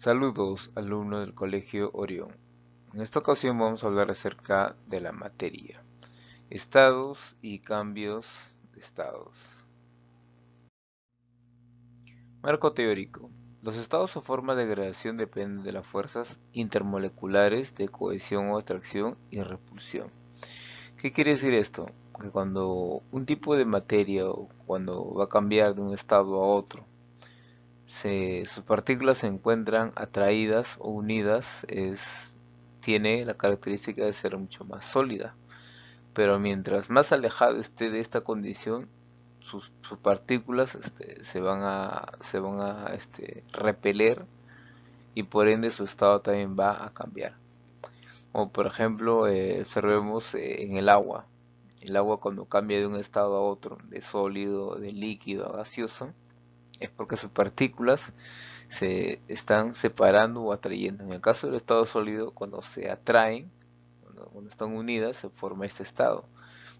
Saludos, alumnos del Colegio Orión. En esta ocasión vamos a hablar acerca de la materia, estados y cambios de estados. Marco teórico. Los estados o formas de gradación dependen de las fuerzas intermoleculares de cohesión o atracción y repulsión. ¿Qué quiere decir esto? Que cuando un tipo de materia o cuando va a cambiar de un estado a otro, sus partículas se encuentran atraídas o unidas, tiene la característica de ser mucho más sólida. Pero mientras más alejado esté de esta condición, sus partículas se van a repeler y por ende su estado también va a cambiar. Como por ejemplo, observemos en el agua. El agua cuando cambia de un estado a otro, de sólido, de líquido a gaseoso, es porque sus partículas se están separando o atrayendo. En el caso del estado sólido, cuando se atraen, cuando están unidas, se forma este estado.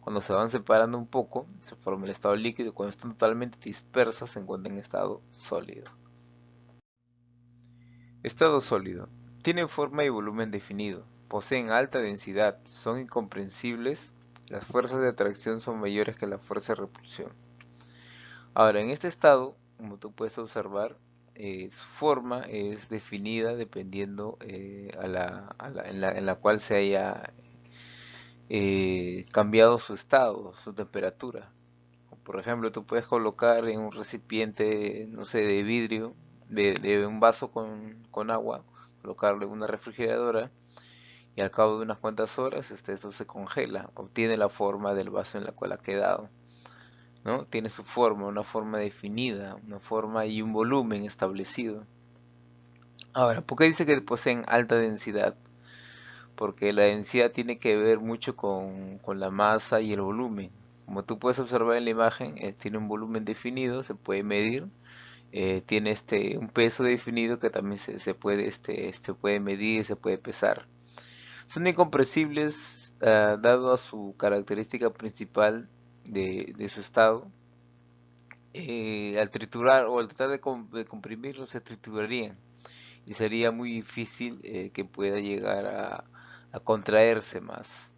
Cuando se van separando un poco, se forma el estado líquido. Cuando están totalmente dispersas, se encuentra en estado sólido. Estado sólido. Tienen forma y volumen definido. Poseen alta densidad. Son incomprensibles. Las fuerzas de atracción son mayores que las fuerzas de repulsión. Ahora, en este estado, como tú puedes observar, su forma es definida dependiendo en la cual se haya cambiado su estado, su temperatura. Por ejemplo, tú puedes colocar en un recipiente, no sé, de vidrio, de un vaso con agua, colocarle una refrigeradora y al cabo de unas cuantas horas esto se congela, obtiene la forma del vaso en la cual ha quedado. ¿No? Tiene su forma, una forma definida, una forma y un volumen establecido. Ahora, ¿por qué dice que poseen alta densidad? Porque la densidad tiene que ver mucho con la masa y el volumen. Como tú puedes observar en la imagen, tiene un volumen definido, se puede medir, tiene un peso definido que también se puede, puede medir, se puede pesar. Son incompresibles dado a su característica principal de su estado, al triturar o al tratar de comprimirlo se triturarían y sería muy difícil que pueda llegar a contraerse más.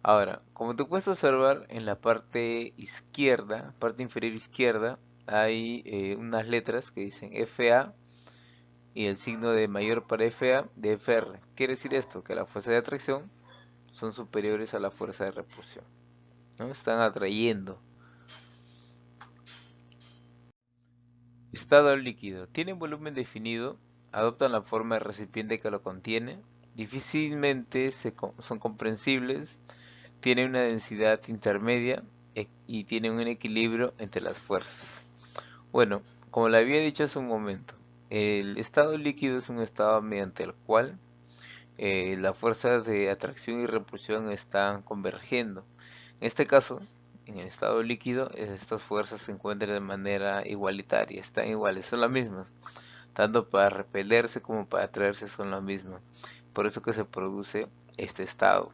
Ahora, como tú puedes observar en la parte izquierda, parte inferior izquierda, hay unas letras que dicen FA y el signo de mayor para FA de FR. Quiere decir esto, que las fuerzas de atracción son superiores a la fuerza de repulsión, ¿no? Están atrayendo. Estado líquido. Tienen volumen definido, adoptan la forma del recipiente que lo contiene, difícilmente son comprensibles, tienen una densidad intermedia y tienen un equilibrio entre las fuerzas. Bueno, como le había dicho hace un momento, el estado líquido es un estado mediante el cual las fuerzas de atracción y repulsión están convergiendo. En este caso, en el estado líquido, estas fuerzas se encuentran de manera igualitaria, están iguales, son las mismas. Tanto para repelerse como para atraerse son las mismas. Por eso que se produce este estado.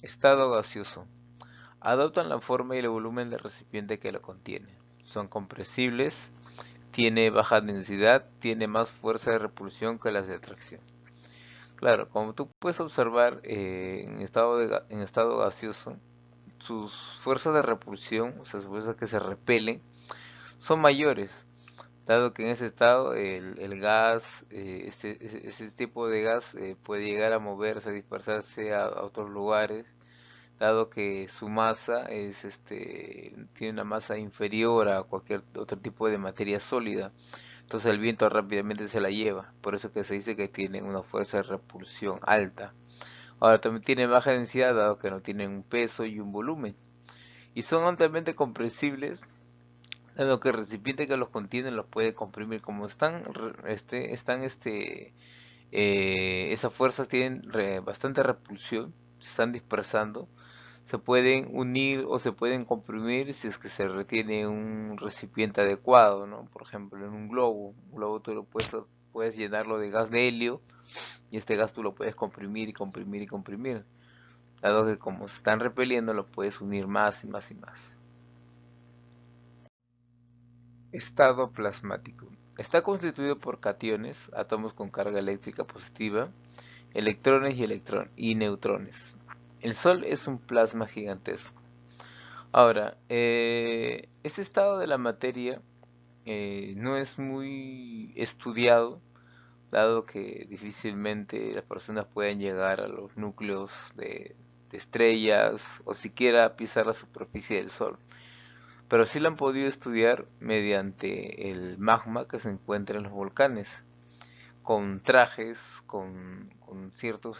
Estado gaseoso. Adoptan la forma y el volumen del recipiente que lo contiene. Son compresibles, tiene baja densidad, tiene más fuerza de repulsión que las de atracción. Claro, como tú puedes observar en estado gaseoso, sus fuerzas de repulsión, o sea, sus fuerzas que se repelen, son mayores, dado que en ese estado el gas, ese tipo de gas puede llegar a moverse, a dispersarse a otros lugares, dado que su masa tiene una masa inferior a cualquier otro tipo de materia sólida. Entonces el viento rápidamente se la lleva, por eso que se dice que tienen una fuerza de repulsión alta. Ahora también tienen baja densidad dado que no tienen un peso y un volumen. Y son altamente compresibles dado que el recipiente que los contiene los puede comprimir. Como esas fuerzas tienen bastante repulsión, se están dispersando, se pueden unir o se pueden comprimir si es que se retiene un recipiente adecuado, ¿no? Por ejemplo, en un globo tú puedes llenarlo de gas de helio y este gas tú lo puedes comprimir y comprimir y comprimir, dado que como se están repeliendo lo puedes unir más y más y más. Estado plasmático. Está constituido por cationes, átomos con carga eléctrica positiva, electrones y neutrones. El Sol es un plasma gigantesco. Ahora, este estado de la materia no es muy estudiado, dado que difícilmente las personas pueden llegar a los núcleos de estrellas o siquiera pisar la superficie del Sol. Pero sí la han podido estudiar mediante el magma que se encuentra en los volcanes, con trajes, con ciertos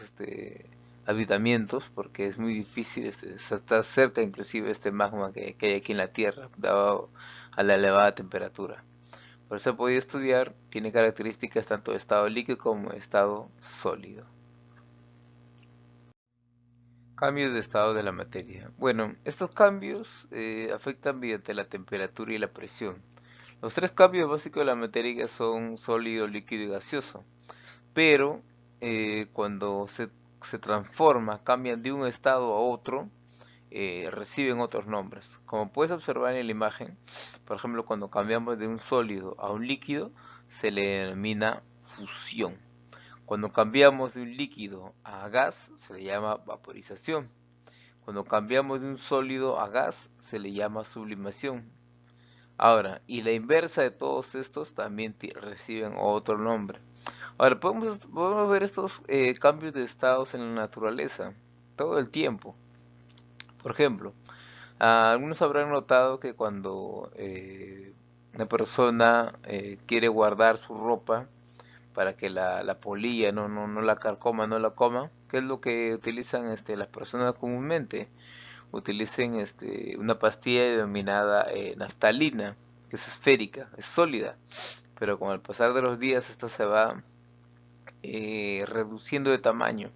habitamientos, porque es muy difícil estar cerca inclusive este magma que hay aquí en la Tierra, dado a la elevada temperatura. Por eso se ha podido estudiar, tiene características tanto de estado líquido como de estado sólido. Cambios de estado de la materia. Bueno, estos cambios afectan mediante la temperatura y la presión. Los tres cambios básicos de la materia son sólido, líquido y gaseoso. Pero cuando se transforma, cambian de un estado a otro, reciben otros nombres. Como puedes observar en la imagen, por ejemplo, cuando cambiamos de un sólido a un líquido, se le denomina fusión. Cuando cambiamos de un líquido a gas, se le llama vaporización. Cuando cambiamos de un sólido a gas, se le llama sublimación. Ahora, y la inversa de todos estos también reciben otro nombre. Ahora, podemos ver estos cambios de estados en la naturaleza todo el tiempo. Por ejemplo, algunos habrán notado que cuando una persona quiere guardar su ropa para que la polilla no la carcoma, no la coma, ¿qué es lo que utilizan las personas comúnmente? Utilicen una pastilla denominada naftalina, que es esférica, es sólida, pero con el pasar de los días esta se va reduciendo de tamaño.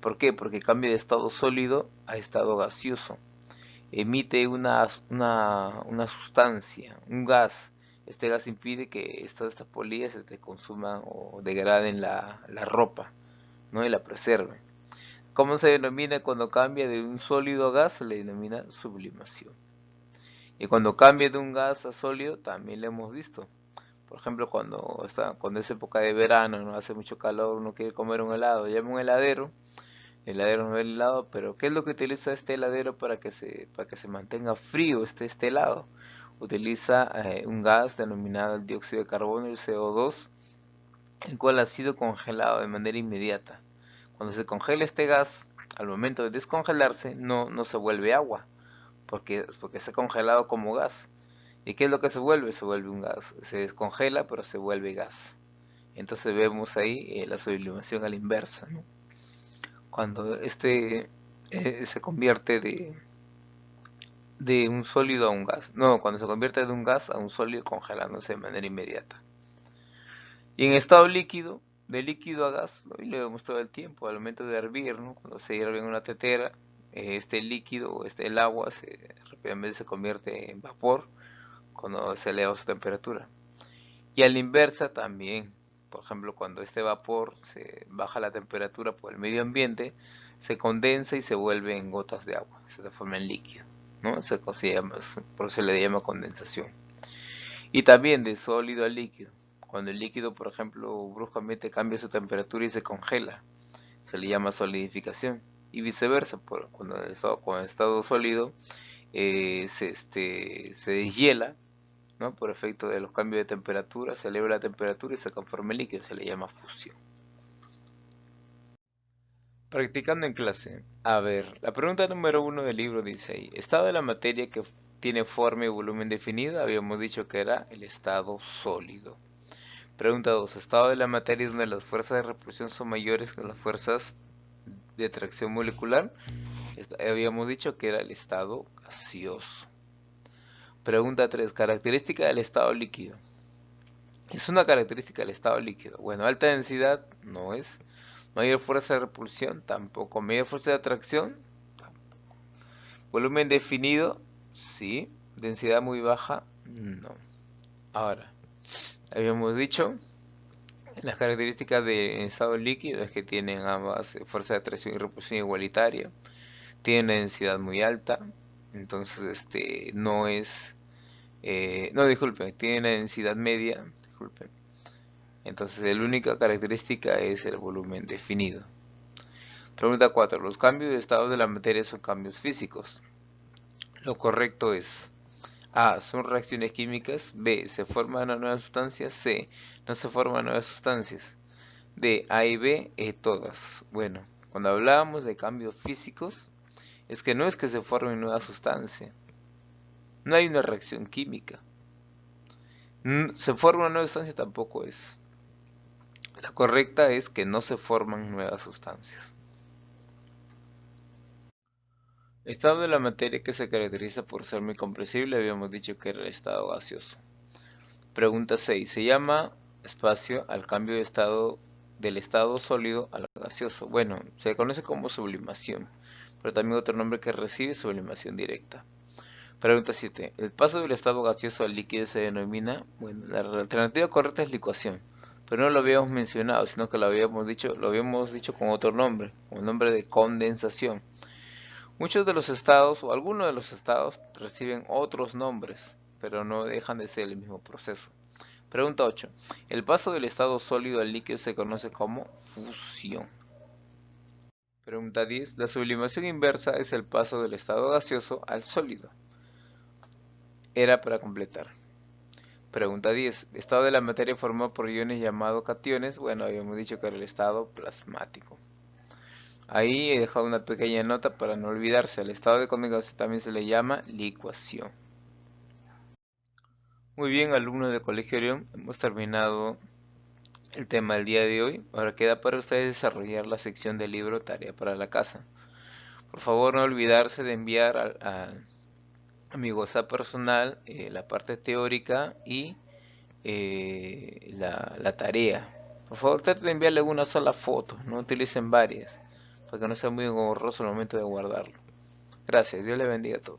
¿Por qué? Porque cambia de estado sólido a estado gaseoso. Emite una sustancia, un gas. Este gas impide que estas polillas se te consuman o degraden la ropa, ¿no? Y la preserven. ¿Cómo se denomina cuando cambia de un sólido a gas? Se le denomina sublimación. Y cuando cambia de un gas a sólido, también lo hemos visto. Por ejemplo, cuando es época de verano, no hace mucho calor, uno quiere comer un helado, llama un heladero, el heladero no da el helado, pero ¿qué es lo que utiliza este heladero para que se mantenga frío este helado? Utiliza un gas denominado el dióxido de carbono, el CO2, el cual ha sido congelado de manera inmediata. Cuando se congela este gas, al momento de descongelarse, no se vuelve agua, porque se ha congelado como gas. ¿Y qué es lo que se vuelve? Se vuelve un gas. Se descongela, pero se vuelve gas. Entonces vemos ahí la sublimación a la inversa, ¿no? Cuando se convierte de un sólido a un gas. No, cuando se convierte de un gas a un sólido congelándose de manera inmediata. Y en estado líquido, de líquido a gas, ¿no? Y lo vemos todo el tiempo, al momento de hervir, ¿no? Cuando se hierve en una tetera, este líquido o el agua rápidamente se convierte en vapor cuando se eleva su temperatura. Y a la inversa también, por ejemplo, cuando este vapor se baja la temperatura por el medio ambiente, se condensa y se vuelve en gotas de agua, se transforma en líquido, ¿no? Por eso se le llama condensación. Y también de sólido a líquido. Cuando el líquido, por ejemplo, bruscamente cambia su temperatura y se congela, se le llama solidificación. Y viceversa, cuando el estado sólido se deshiela, ¿no? Por efecto de los cambios de temperatura, se eleva la temperatura y se conforma el líquido, se le llama fusión. Practicando en clase. A ver, la pregunta número 1 del libro dice ahí, estado de la materia que tiene forma y volumen definido, habíamos dicho que era el estado sólido. Pregunta 2, estado de la materia donde las fuerzas de repulsión son mayores que las fuerzas de atracción molecular, habíamos dicho que era el estado gaseoso. Pregunta 3, característica del estado líquido. Es una característica del estado líquido. Bueno, alta densidad no es. Mayor fuerza de repulsión tampoco. Mayor fuerza de atracción tampoco. Volumen definido, sí. Densidad muy baja, no. Ahora, habíamos dicho, las características de estado líquido es que tienen ambas fuerza de atracción y repulsión igualitaria. Tienen una densidad muy alta. Entonces, no es No, disculpen, tiene una densidad media, disculpen. Entonces, la única característica es el volumen definido. Pregunta 4. Los cambios de estado de la materia son cambios físicos. Lo correcto es A. Son reacciones químicas. B. Se forman una nueva sustancia. C. No se forman nuevas sustancias. D. A y B. Todas. Bueno, cuando hablábamos de cambios físicos, es que no es que se forme nueva sustancia. No hay una reacción química. Se forma una nueva sustancia tampoco es. La correcta es que no se forman nuevas sustancias. Estado de la materia que se caracteriza por ser muy compresible, habíamos dicho que era el estado gaseoso. Pregunta 6. Se llama espacio al cambio de estado del estado sólido al gaseoso. Bueno, se conoce como sublimación, pero también otro nombre que recibe es sublimación directa. Pregunta 7. El paso del estado gaseoso al líquido se denomina, bueno, la alternativa correcta es licuación, pero no lo habíamos mencionado, sino que lo habíamos dicho con otro nombre, con el nombre de condensación. Muchos de los estados o algunos de los estados reciben otros nombres, pero no dejan de ser el mismo proceso. Pregunta 8. El paso del estado sólido al líquido se conoce como fusión. Pregunta 10. La sublimación inversa es el paso del estado gaseoso al sólido. Era para completar. Pregunta 10. Estado de la materia formado por iones llamados cationes. Bueno, habíamos dicho que era el estado plasmático. Ahí he dejado una pequeña nota para no olvidarse. Al estado de condensación también se le llama licuación. Muy bien, alumnos de Colegio Orión, hemos terminado el tema del día de hoy. Ahora queda para ustedes desarrollar la sección del libro Tarea para la casa. Por favor, no olvidarse de enviar a mi WhatsApp personal la parte teórica y la tarea. Por favor, traten de enviarle una sola foto, no utilicen varias, para que no sea muy engorroso el momento de guardarlo. Gracias, Dios les bendiga a todos.